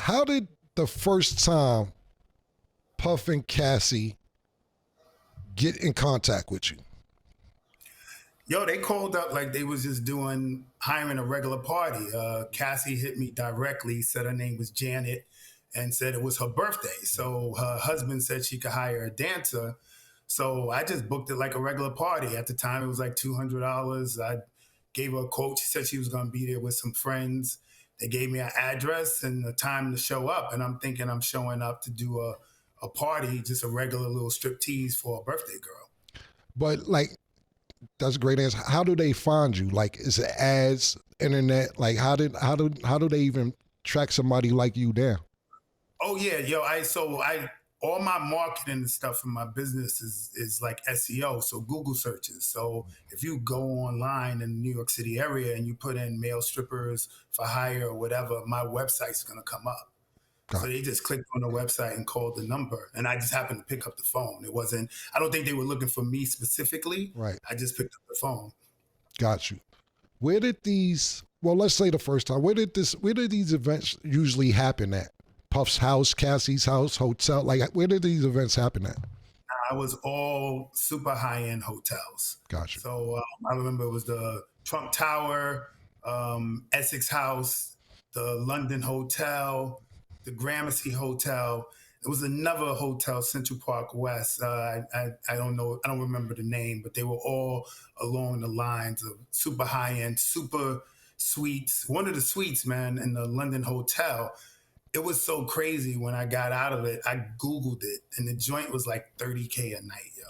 how did the first time Puff and Cassie get in contact with you? Yo, they called up like they was just hiring a regular party. Cassie hit me directly, said her name was Janet, and said it was her birthday. So her husband said she could hire a dancer. So I just booked it like a regular party. At the time, it was like $200. I gave her a quote. She said she was going to be there with some friends. They gave me an address and the time to show up. And I'm thinking I'm showing up to do a party, just a regular little strip tease for a birthday girl. But like, that's a great answer. How do they find you? Like, is it ads, internet? Like, how do they even track somebody like you down? Oh yeah, yo, all my marketing and stuff for my business is like SEO, so Google searches. So if you go online in the New York City area and you put in male strippers for hire or whatever, my website's gonna come up. So they just clicked on the website and called the number, and I just happened to pick up the phone. I don't think they were looking for me specifically. Right. I just picked up the phone. Got you. Where did let's say the first time, where did these events usually happen at? Puff's house, Cassie's house, hotel? Like, where did these events happen at? I was all super high-end hotels. Gotcha. So I remember it was the Trump Tower, Essex House, the London Hotel, the Gramercy Hotel. It was another hotel, Central Park West. I don't know. I don't remember the name, but they were all along the lines of super high-end, super suites. One of the suites, man, in the London Hotel, it was so crazy when I got out of it. I Googled it, and the joint was like $30K a night, yo.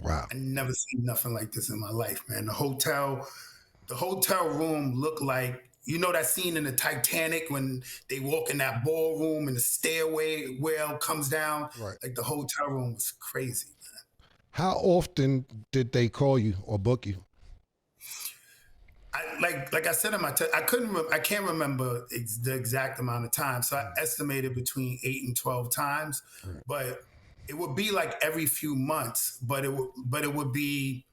Wow. I never seen nothing like this in my life, man. The hotel room looked like, you know that scene in the Titanic when they walk in that ballroom and the stairway well comes down? Right. Like the hotel room was crazy, man. How often did they call you or book you? Like I said in my text, I can't remember the exact amount of time. So I estimated between 8 and 12 times, but it would be like every few months, but it would be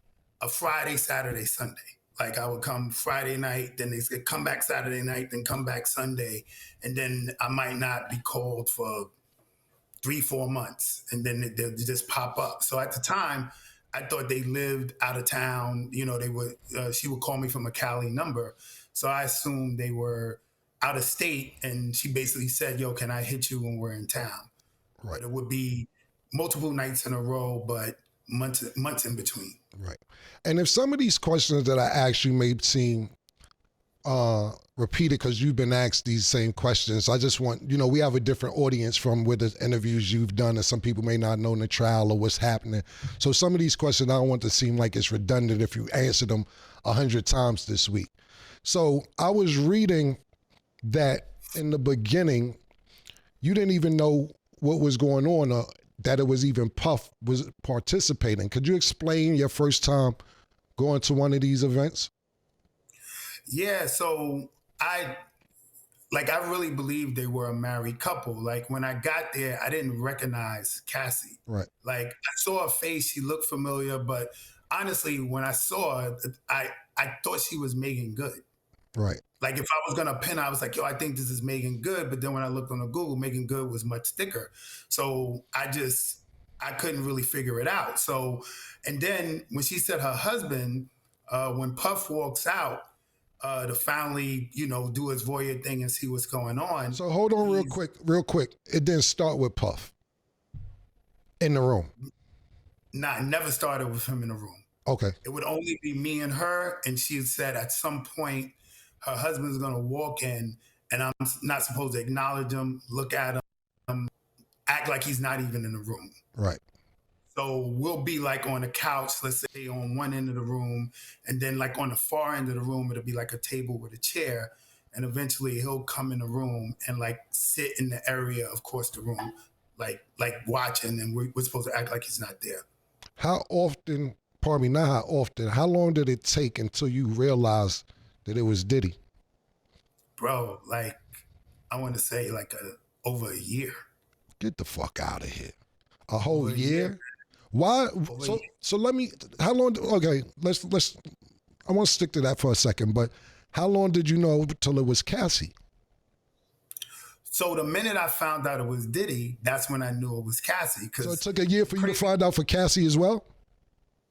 a Friday, Saturday, Sunday. Like I would come Friday night, then they come back Saturday night, then come back Sunday. And then I might not be called for 3-4 months, and then they'll just pop up. So at the time, I thought they lived out of town. You know, she would call me from a Cali number. So I assumed they were out of state. And she basically said, yo, can I hit you when we're in town? Right. But it would be multiple nights in a row, but months in between. Right. And if some of these questions that I asked you may seem repeated because you've been asked these same questions, I just want, we have a different audience from with the interviews you've done, and some people may not know in the trial or what's happening. So some of these questions, I don't want to seem like it's redundant if you answer them 100 times this week. So I was reading that in the beginning, you didn't even know what was going on, or that it was even Puff was participating. Could you explain your first time going to one of these events? Yeah, so I really believed they were a married couple. Like when I got there, I didn't recognize Cassie. Right. Like I saw her face, she looked familiar, but honestly, when I saw her, I thought she was Megan Good. Right. Like if I was gonna pin, I was like, yo, I think this is Megan Good. But then when I looked on the Google, Megan Good was much thicker. So I couldn't really figure it out. So, and then when she said her husband, when Puff walks out, to finally, do his voyeur thing and see what's going on. So hold on real quick. It didn't start with Puff in the room. Nah, it never started with him in the room. Okay. It would only be me and her, and she said at some point her husband's gonna walk in and I'm not supposed to acknowledge him, look at him, act like he's not even in the room. Right. So we'll be like on the couch, let's say on one end of the room, and then like on the far end of the room, it'll be like a table with a chair. And eventually he'll come in the room and like sit in the area, of course, the room, like watching, and we're supposed to act like he's not there. How often, pardon me, not how often, how long did it take until you realized that it was Diddy? Bro, like, I want to say like over a year. Get the fuck out of here. A whole year? Why? So let me, how long, okay, let's, I want to stick to that for a second, but how long did you know till it was Cassie? So the minute I found out it was Diddy, that's when I knew it was Cassie. So it took a year for you to find out for Cassie as well?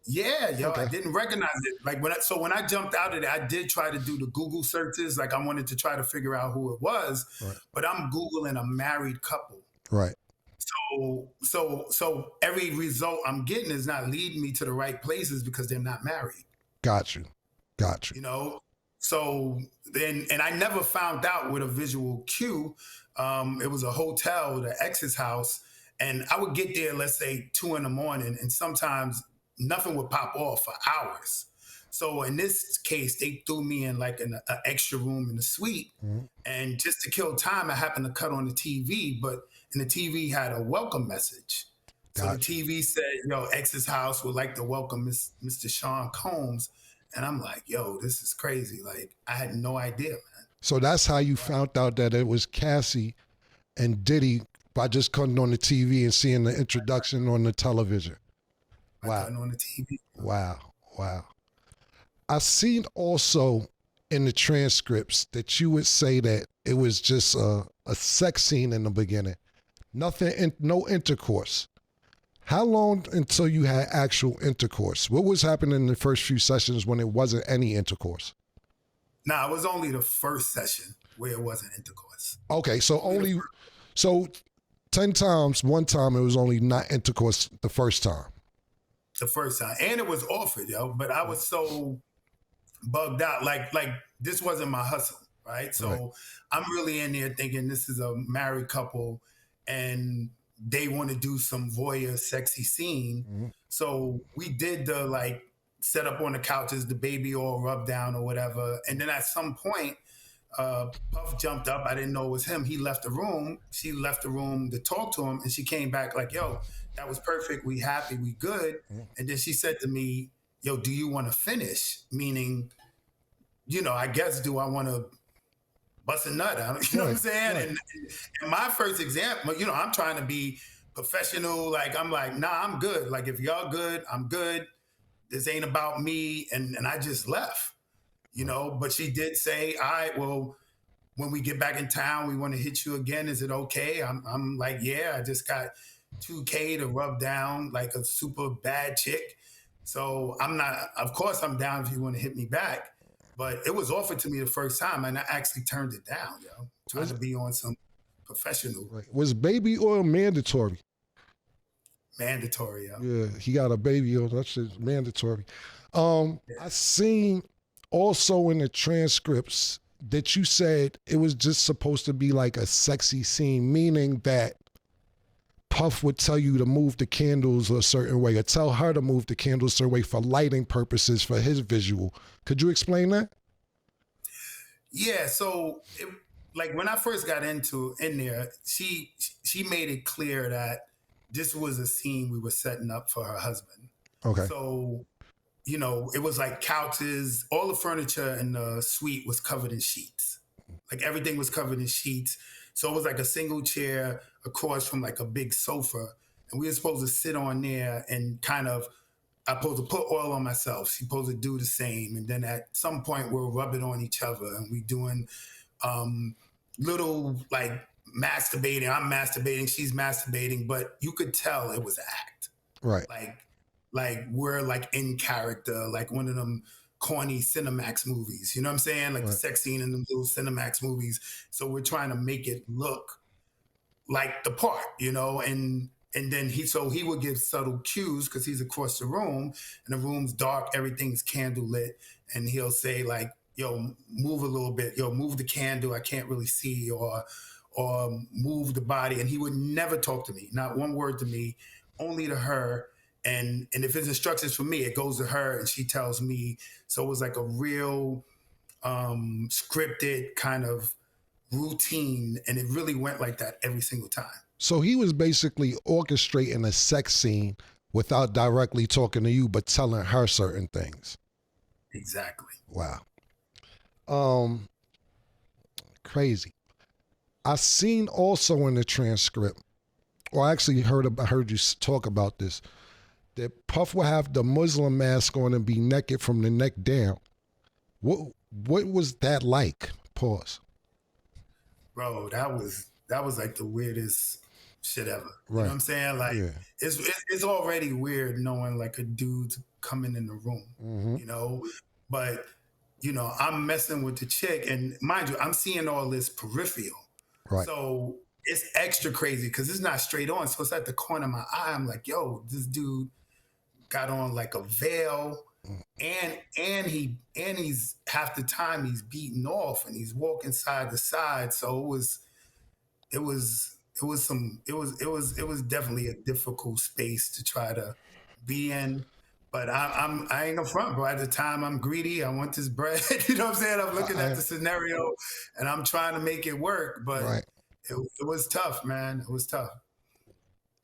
Yeah, yo, Okay. I didn't recognize it. Like when I jumped out of it, I did try to do the Google searches. Like I wanted to try to figure out who it was, Right. but I'm Googling a married couple. Right. So every result I'm getting is not leading me to the right places because they're not married. Got you. You know, so then, and I never found out with a visual cue. It was a hotel, the ex's house, and I would get there, let's say 2 a.m, and sometimes nothing would pop off for hours. So in this case, they threw me in like an extra room in the suite, and just to kill time, I happened to cut on the TV, but and the TV had a welcome message. So the TV said, "Yo, ex's house would like to welcome Mr. Sean Combs." And I'm like, yo, this is crazy. Like, I had no idea, man. So that's how you found out that it was Cassie and Diddy by just cutting on the TV and seeing the introduction on the television. Wow. Cutting on the TV. Wow. I seen also in the transcripts that you would say that it was just a sex scene in the beginning. Nothing, no intercourse. How long until you had actual intercourse? What was happening in the first few sessions when it wasn't any intercourse? Nah, it was only the first session where it wasn't intercourse. Okay, so 10 times, one time it was only not intercourse the first time. The first time. And it was offered, yo, but I was so bugged out. Like this wasn't my hustle, right? So Right. I'm really in there thinking this is a married couple and they want to do some voyeur sexy scene. So we did the like set up on the couches, the baby oil rub down or whatever. And then at some point, Puff jumped up. I didn't know it was him. He left the room. She left the room to talk to him. And she came back like, yo, that was perfect. We happy. We good. And then she said to me, yo, do you want to finish? Meaning, you know, I guess, do I want to bust a nut out? You know what I'm saying? Right. And my first example, you know, I'm trying to be professional. Like, I'm like, nah, I'm good. Like, if y'all good, I'm good. This ain't about me. And I just left, you know, but she did say, all right, well, when we get back in town, we want to hit you again. Is it okay? I'm like, yeah, I just got $2K to rub down like a super bad chick. So I'm not, of course I'm down if you want to hit me back. But it was offered to me the first time, and I actually turned it down, yo. Trying to be on some professional. Right. Was baby oil mandatory? Mandatory, yo. Yeah, he got a baby oil. That's just mandatory. I seen also in the transcripts that you said it was just supposed to be like a sexy scene, meaning that Puff would tell you to move the candles a certain way or tell her to move the candles a certain way for lighting purposes for his visual. Could you explain that? Yeah, so like when I first got in there, she made it clear that this was a scene we were setting up for her husband. Okay. So, you know, it was like couches, all the furniture in the suite was covered in sheets. Like everything was covered in sheets. So it was like a single chair across from like a big sofa. And we were supposed to sit on there and kind of, I'm supposed to put oil on myself. She's supposed to do the same. And then at some point we'll rub it on each other and we doing little like masturbating. I'm masturbating, she's masturbating, but you could tell it was an act. Right. Like we're like in character, like one of them corny Cinemax movies. You know what I'm saying? Like the sex scene in them little Cinemax movies. So we're trying to make it look like the part, you know, and then he would give subtle cues because he's across the room and the room's dark, everything's candle lit. And he'll say like, yo, move a little bit, yo, move the candle, I can't really see, or move the body. And he would never talk to me, not one word to me, only to her. And if it's instructions for me, it goes to her and she tells me. So it was like a real scripted kind of routine. And it really went like that every single time. So he was basically orchestrating a sex scene without directly talking to you, but telling her certain things. Exactly. Wow. Crazy. I seen also in the transcript, or I actually heard you talk about this, that Puff would have the Muslim mask on and be naked from the neck down. What was that like? Pause. Bro, that was that was like the weirdest shit ever. You know what Right. I'm saying? Like Yeah. it's already weird knowing like a dude coming in the room, Mm-hmm. you know, but you know, I'm messing with the chick, and mind you, I'm seeing all this peripheral. Right. So it's extra crazy because it's not straight on. So it's at the corner of my eye. I'm like, yo, this dude got on like a veil, and he's half the time he's beating off and he's walking side to side. So it was definitely a difficult space to try to be in. But I ain't no front, bro. At the time, I'm greedy. I want this bread. You know what I'm saying? I'm looking at the scenario, and I'm trying to make it work. But Right. it was tough, man. It was tough.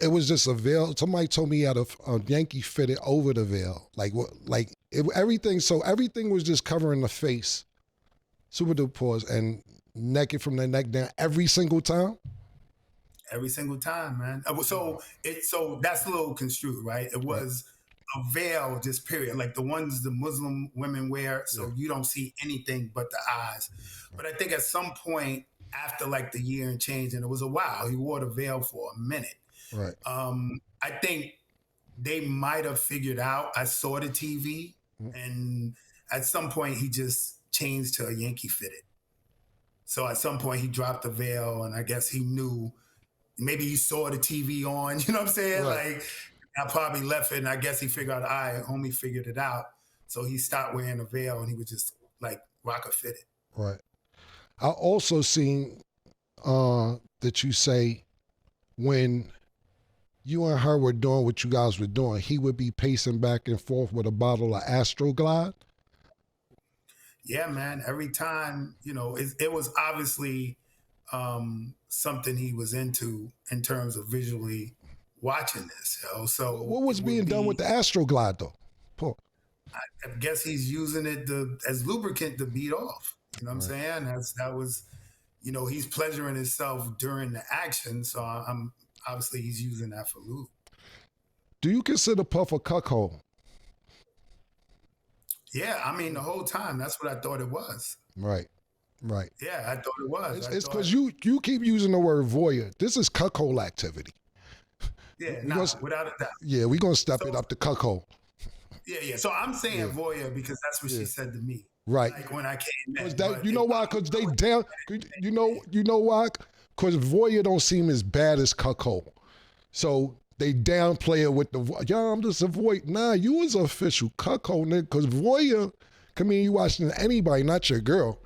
It was just a veil. Somebody told me he had a Yankee fitted over the veil, like what, like everything. So everything was just covering the face, super duper pause, and naked from the neck down every single time. Every single time, man. So that's a little construed, right? It was a veil, just period, like the ones the Muslim women wear, so you don't see anything but the eyes. But I think at some point after like the year and change, and it was a while, he wore the veil for a minute. Right. I think they might have figured out. I saw the TV, and at some point he just changed to a Yankee fitted. So at some point he dropped the veil, and I guess he knew. Maybe he saw the TV on. You know what I'm saying? Right. Like I probably left it, and I guess he figured out. Homie figured it out, so he stopped wearing a veil, and he was just like rocker fitted. Right. I also seen that you say when you and her were doing what you guys were doing, he would be pacing back and forth with a bottle of Astroglide. Yeah, man. Every time, you know, it was obviously something he was into in terms of visually watching this. You know? So what was being done with the Astroglide though? Paul. I guess he's using it as lubricant to beat off. You know what I'm saying? That was, you know, he's pleasuring himself during the action. So I'm obviously he's using that for lube. Do you consider Puff a cuckold? Yeah, I mean the whole time that's what I thought it was. Right. Right. Yeah, I thought it was. It's because you keep using the word voyeur. This is cuckold activity. Yeah, without a doubt. Yeah, we're gonna step it up to cuckold. Yeah. So I'm saying voyeur because that's what she said to me. Right. Like when I came in. You know why? Because they down. You know why? Because voyeur don't seem as bad as cuckold. So they downplay it with the I'm just a voyeur. Nah, you was an official cuckold, nigga. Because voyeur can mean you watching anybody, not your girl.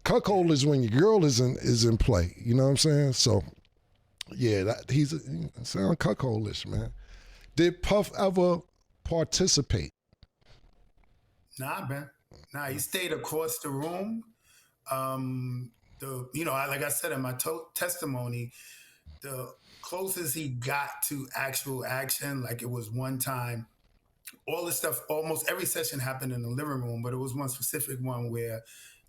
Cuckold is when your girl is in play. You know what I'm saying? So yeah, he sound cuckoldish, man. Did Puff ever participate? Nah, man. Nah, he stayed across the room. Like I said in my testimony, the closest he got to actual action, like it was one time, all this stuff, almost every session happened in the living room, but it was one specific one where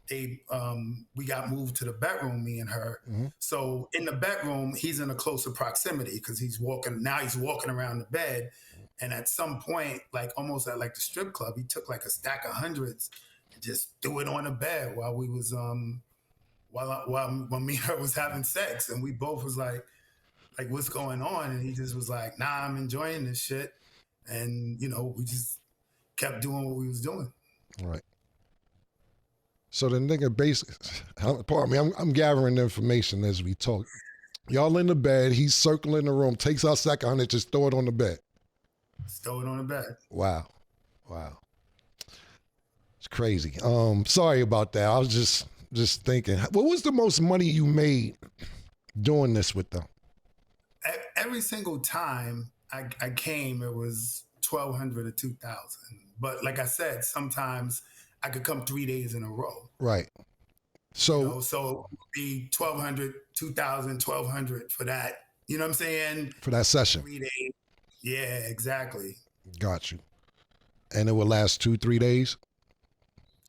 we got moved to the bedroom, me and her. Mm-hmm. So in the bedroom, he's in a closer proximity because he's walking around the bed. And at some point, like almost at like the strip club, he took like a stack of hundreds and just threw it on the bed while we was when me and her was having sex, and we both was like what's going on? And he just was like, nah, I'm enjoying this shit. And you know, we just kept doing what we was doing. Right. So the nigga basically, pardon me, I'm gathering information as we talk. Y'all in the bed, he's circling the room, takes out sack of hundred, just throw it on the bed. Throw it on the bed. Wow. It's crazy. Sorry about that. I was just thinking, what was the most money you made doing this with them? Every single time I came, it was $1,200 or $2,000. But like I said, sometimes I could come 3 days in a row. Right. So so it would be $1,200, $2,000, $1,200 for that. You know what I'm saying? For that session. 3 days. Yeah, exactly. Got you. And it would last 2-3 days?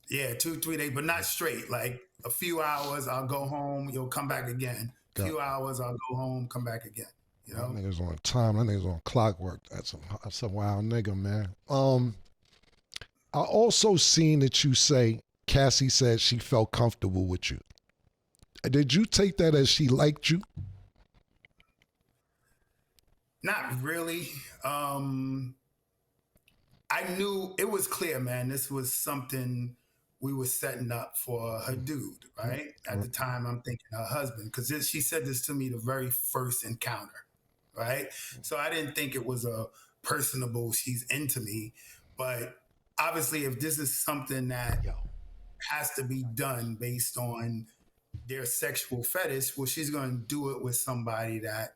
Yeah, 2-3 days, but not straight. Like a few hours, I'll go home, you'll come back again. A few hours, I'll go home, come back again. You know? That nigga's on time. That nigga's on clockwork. That's a wild nigga, man. I also seen that you say Cassie said she felt comfortable with you. Did you take that as she liked you? Not really. I knew it was clear, man. This was something we were setting up for her dude, right? At the time, I'm thinking her husband, because she said this to me the very first encounter, right? So I didn't think it was a personable, she's into me. But obviously, if this is something that has to be done based on their sexual fetish, well, she's going to do it with somebody that,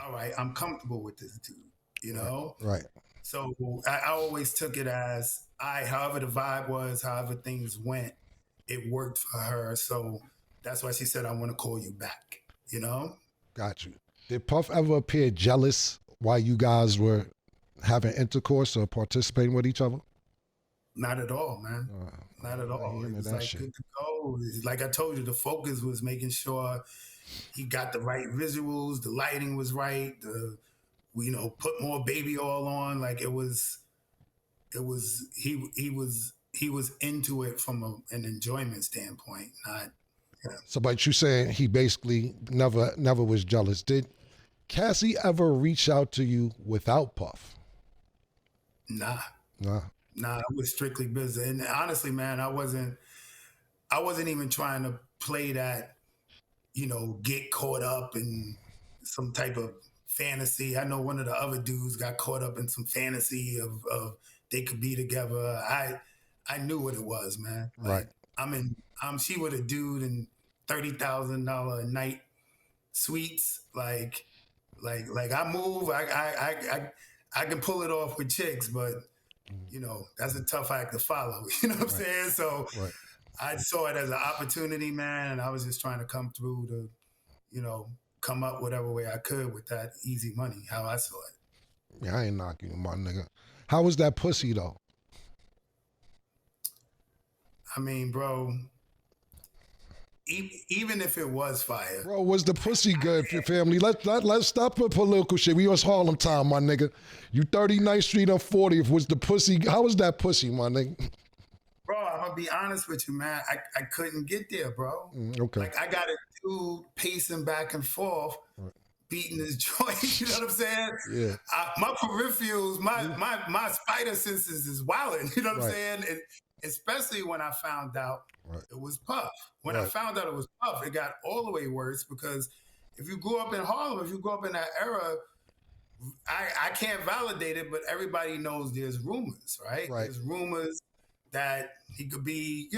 all right, I'm comfortable with this dude, you know? Right. So I always took it as however the vibe was, however things went, it worked for her. So that's why she said, I want to call you back, you know? Got you. Did Puff ever appear jealous while you guys were having intercourse or participating with each other? Not at all, man. Not at all. It was like shit. good to go. Like I told you, the focus was making sure he got the right visuals, the lighting was right, put more baby oil on. Like he was into it from an enjoyment standpoint, not. Yeah. So, but you saying he basically never was jealous. Did Cassie ever reach out to you without Puff? Nah. Nah. Nah, I was strictly business. And honestly, man, I wasn't even trying to play that, get caught up in some type of fantasy. I know one of the other dudes got caught up in some fantasy of they could be together. I knew what it was, man. Like, Right. She with a dude in $30,000 a night suites. Like I move, I can pull it off with chicks, but that's a tough act to follow. You know what I'm saying? So I saw it as an opportunity, man, and I was just trying to come through to, come up whatever way I could with that easy money, how I saw it. Yeah, I ain't knocking you, my nigga. How was that pussy though? I mean, bro, even if it was fire. Bro, was the pussy good, family? Let's stop with political shit. We was Harlem time, my nigga. You 39th Street on 40th. Was the pussy, how was that pussy, my nigga? Bro, I'm gonna be honest with you, man. I couldn't get there, bro. Okay. Like I got a dude pacing back and forth, beating his joint. You know what I'm saying? Yeah. My peripherals, my spider senses is wilding. You know what I'm saying? And especially when I found out it was Puff. When I found out it was Puff, it got all the way worse because if you grew up in Harlem, if you grew up in that era, I can't validate it, but everybody knows there's rumors, right? There's rumors that he could be,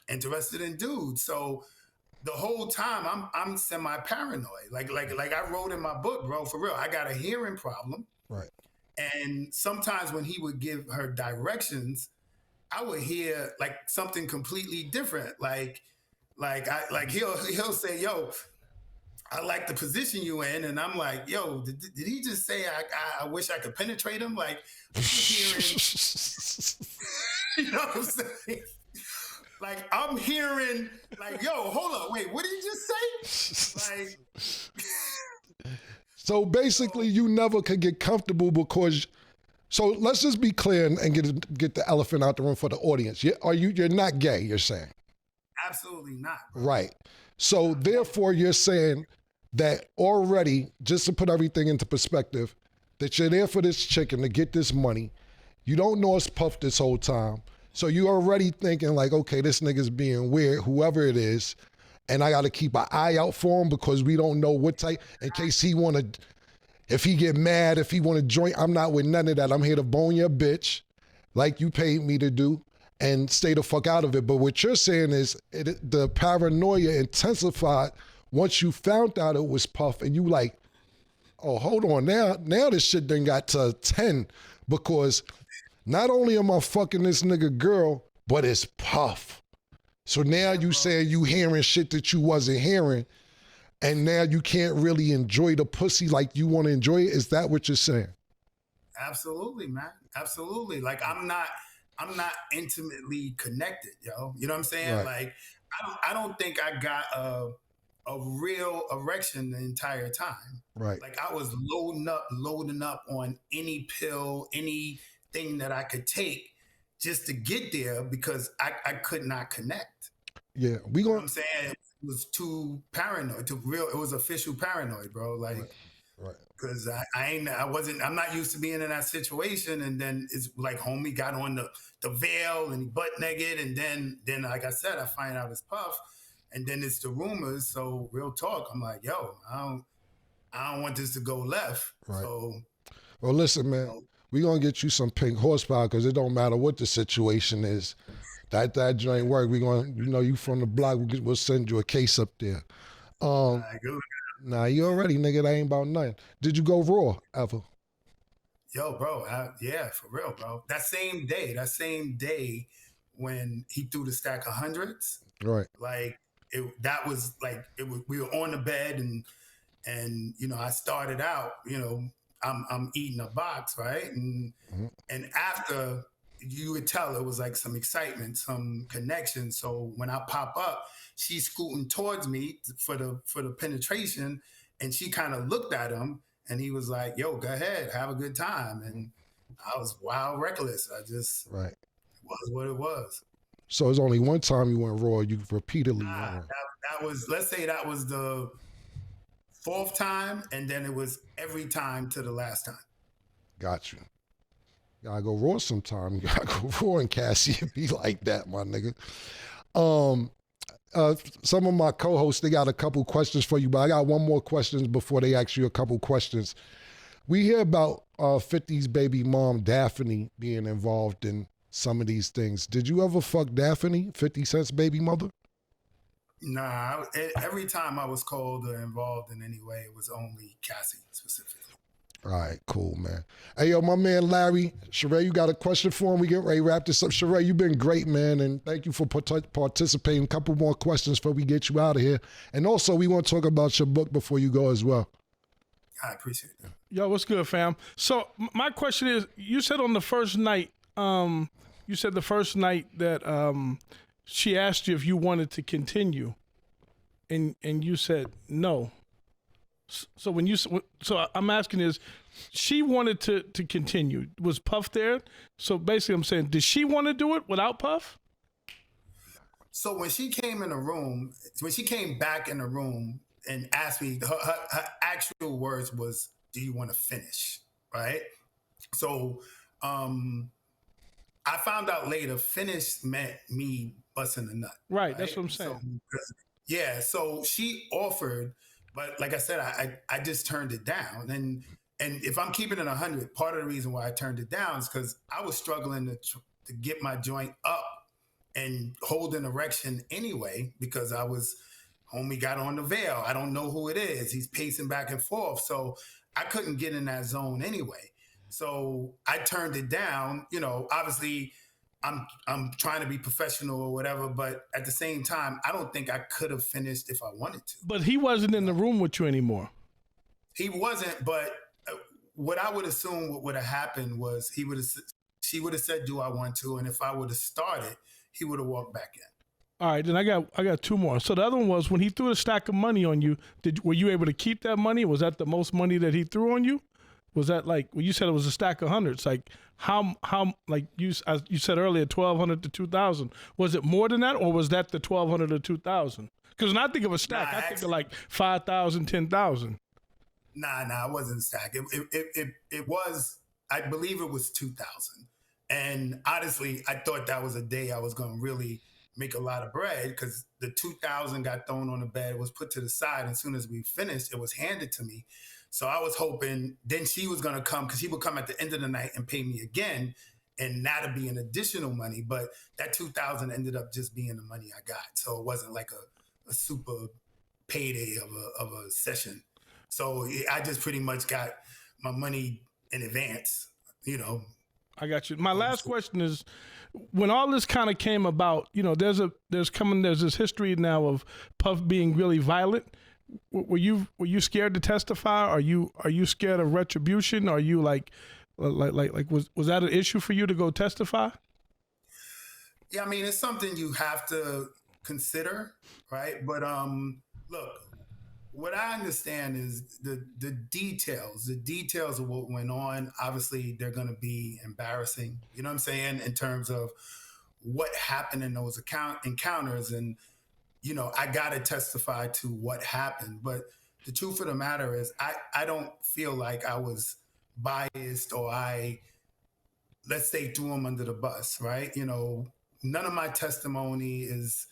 interested in dudes. So the whole time I'm semi-paranoid. Like I wrote in my book, bro, for real. I got a hearing problem. Right. And sometimes when he would give her directions, I would hear like something completely different. Like he'll say, yo, I like the position you in. And I'm like, yo, did he just say I wish I could penetrate him? Like I'm hearing, you know what I'm saying? Like I'm hearing, like, yo, hold up, wait, what did you just say? Like, so basically, you never could get comfortable because. So let's just be clear and get the elephant out the room for the audience. You're not gay? You're saying? Absolutely not. Bro. Right. So therefore, you're saying that already, just to put everything into perspective, that you're there for this chicken to get this money. You don't know it's Puff this whole time. So you're already thinking like, okay, this nigga's being weird, whoever it is, and I got to keep an eye out for him because we don't know what type, in case he want to, if he get mad, if he want to join, I'm not with none of that. I'm here to bone your bitch like you paid me to do and stay the fuck out of it. But what you're saying is the paranoia intensified once you found out it was Puff and you like, oh, hold on, now this shit done got to 10 because not only am I fucking this nigga girl, but it's Puff. So now you saying you hearing shit that you wasn't hearing, and now you can't really enjoy the pussy like you want to enjoy it. Is that what you're saying? Absolutely, man. Absolutely. Like I'm not intimately connected, yo. You know what I'm saying? Right. Like I don't think I got a real erection the entire time. Right. Like I was loading up on any pill, anything that I could take just to get there because I could not connect. Yeah, you know what I'm saying? was too paranoid, it was official paranoid, bro. Right. Like, Right. cause I'm not used to being in that situation. And then it's like homie got on the veil and he butt naked. And then like I said, I find out it's Puff, and then it's the rumors. So real talk, I'm like, yo, I don't want this to go left. Right. So, Well, listen, man, we gonna get you some pink horsepower because it don't matter what the situation is. That joint work. We gonna, you from the block. We'll send you a case up there. Um, nah, you already, nigga. That ain't about nothing. Did you go raw ever? yo, bro, yeah, for real, bro. That same day when he threw the stack of hundreds, Right. like that was like we were on the bed, and I started out, I'm eating a box, right, and after, you would tell it was like some excitement, some connection. So when I pop up, she's scooting towards me for the penetration, and she kind of looked at him, and he was like, "Yo, go ahead, have a good time." And I was wild reckless. I just, Right. it was what it was. So it's only one time you went raw. You repeatedly went raw. That was, let's say that was the fourth time, and then it was every time to the last time. Got you. Gotta go raw sometime. You gotta go raw and Cassie and be like that, my nigga. Um, some of my co-hosts, they got a couple questions for you, but I got one more question before they ask you a couple questions. We hear about 50's baby mom, Daphne, being involved in some of these things. Did you ever fuck Daphne, 50 Cent's baby mother? Nah, every time I was called or involved in any way, it was only Cassie specifically. All right, cool, man. Hey, yo, my man Larry, Sheree, you got a question for him? We get ready to wrap this up. Sheree, you've been great, man, and thank you for participating. A couple more questions before we get you out of here. And also, we want to talk about your book before you go as well. I appreciate it. Yo, what's good, fam? So my question is, you said on the first night, that she asked you if you wanted to continue, and you said no. So I'm asking is, she wanted to continue. Was Puff there? So basically I'm saying, did she want to do it without Puff? So when she came back in the room and asked me, her actual words was, "Do you want to finish?" Right? So I found out later, finish meant me busting a nut. Right, that's what I'm saying. So she offered, but like I said, I just turned it down. And if I'm keeping it 100, part of the reason why I turned it down is because I was struggling to get my joint up and hold an erection anyway, because homie got on the veil. I don't know who it is. He's pacing back and forth. So I couldn't get in that zone anyway. So I turned it down. Obviously I'm trying to be professional or whatever, but at the same time, I don't think I could have finished if I wanted to. But he wasn't in the room with you anymore. He wasn't, but what I would assume what would have happened was she would have said, "Do I want to?" And if I would have started, he would have walked back in. All right, then I got two more. So the other one was, when he threw a stack of money on you, were you able to keep that money? Was that the most money that he threw on you? Was that like, well, you said it was a stack of hundreds? Like how like you said earlier, 1,200 to 2,000. Was it more than that, or was that the 1,200 to 2,000? Because when I think of a stack, I think of like 5,000, 10,000. Nah, it wasn't a stack. It was, I believe it was 2,000. And honestly, I thought that was a day I was going to really make a lot of bread, because the 2,000 got thrown on the bed, was put to the side. And as soon as we finished, it was handed to me. So I was hoping then she was going to come, because she would come at the end of the night and pay me again, and that'd be an additional money. But that 2,000 ended up just being the money I got. So it wasn't like a super payday of a session. So I just pretty much got my money in advance, I got you. My last question is, when all this kind of came about, there's this history now of Puff being really violent. Were you scared to testify? Are you scared of retribution? Are you like was that an issue for you to go testify? Yeah, I mean, it's something you have to consider, right? But look, what I understand is the details of what went on. Obviously, they're going to be embarrassing. You know what I'm saying? In terms of what happened in those encounters. And I got to testify to what happened. But the truth of the matter is, I don't feel like I was biased or let's say, threw him under the bus, right? None of my testimony is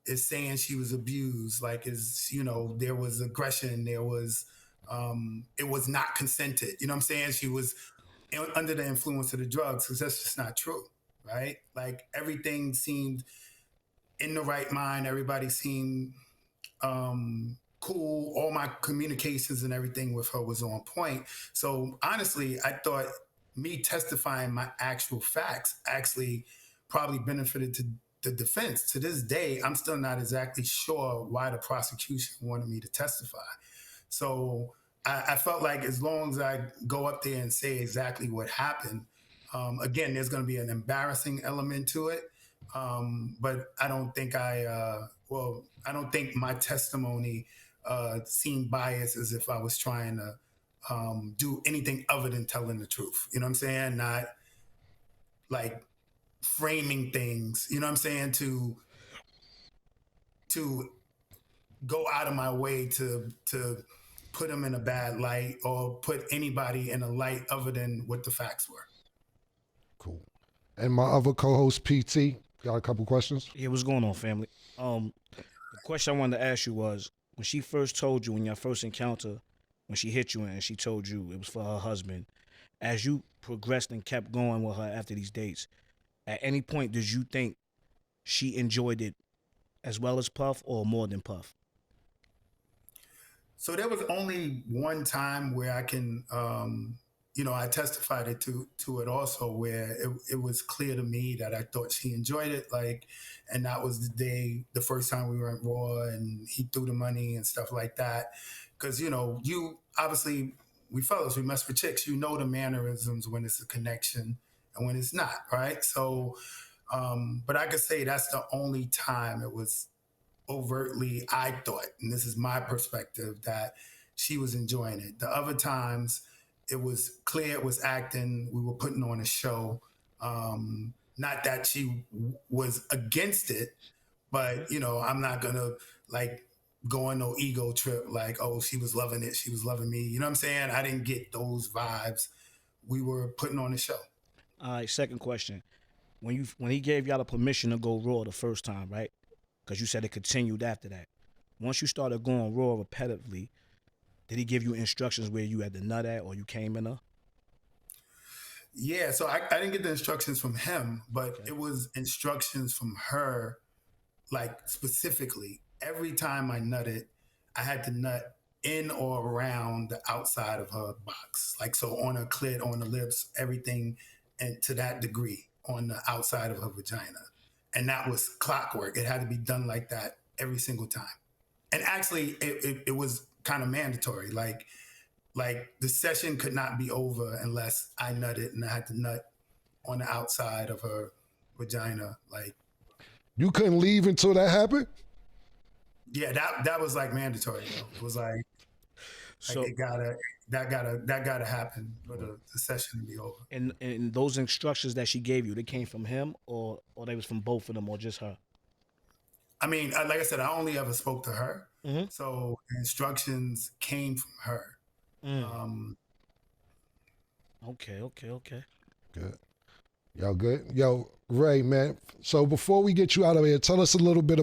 saying she was abused. Like, there was aggression, there was, it was not consented. You know what I'm saying? She was under the influence of the drugs, because that's just not true, right? Like, everything seemed in the right mind. Everybody seemed cool. All my communications and everything with her was on point. So honestly, I thought me testifying my actual facts actually probably benefited to the defense. To this day, I'm still not exactly sure why the prosecution wanted me to testify. So I felt like as long as I go up there and say exactly what happened, again, there's going to be an embarrassing element to it. But I don't think I don't think my testimony seemed biased, as if I was trying to do anything other than telling the truth. You know what I'm saying? Not like framing things, you know what I'm saying, to go out of my way to put them in a bad light or put anybody in a light other than what the facts were. Cool. And my other co-host, PT, got a couple questions? Yeah, what's going on, family? The question I wanted to ask you was, when she first told you, in your first encounter, when she hit you and she told you it was for her husband, as you progressed and kept going with her after these dates, at any point did you think she enjoyed it as well as Puff or more than Puff? So there was only one time where I can, I testified to it also, where it was clear to me that I thought she enjoyed it. And that was the first time we went Raw and he threw the money and stuff like that. Because, you obviously, we fellas, we mess with chicks, the mannerisms when it's a connection and when it's not, right? So, but I could say that's the only time it was overtly, I thought, and this is my perspective, that she was enjoying it. The other times, it was clear it was acting. We were putting on a show. Not that she was against it, but, I'm not going to go on no ego trip like, oh, she was loving it, she was loving me. You know what I'm saying? I didn't get those vibes. We were putting on a show. All right, second question. When he gave y'all the permission to go Raw the first time, right? Because you said it continued after that. Once you started going Raw repetitively, did he give you instructions where you had to nut at or you came in her? Yeah, so I didn't get the instructions from him, but It was instructions from her, specifically. Every time I nutted, I had to nut in or around the outside of her box. So on her clit, on the lips, everything, and to that degree on the outside of her vagina. And that was clockwork. It had to be done like that every single time. And actually, it was kind of mandatory. Like the session could not be over unless I nutted, and I had to nut on the outside of her vagina. You couldn't leave until that happened? Yeah, that was mandatory. It was So that gotta happen for the session to be over. and those instructions that she gave you, they came from him or they was from both of them or just her? I mean, like I said, I only ever spoke to her. Mm-hmm. So the instructions came from her. Okay. Good. Y'all good? Yo, Ray, man. So before we get you out of here, tell us a little bit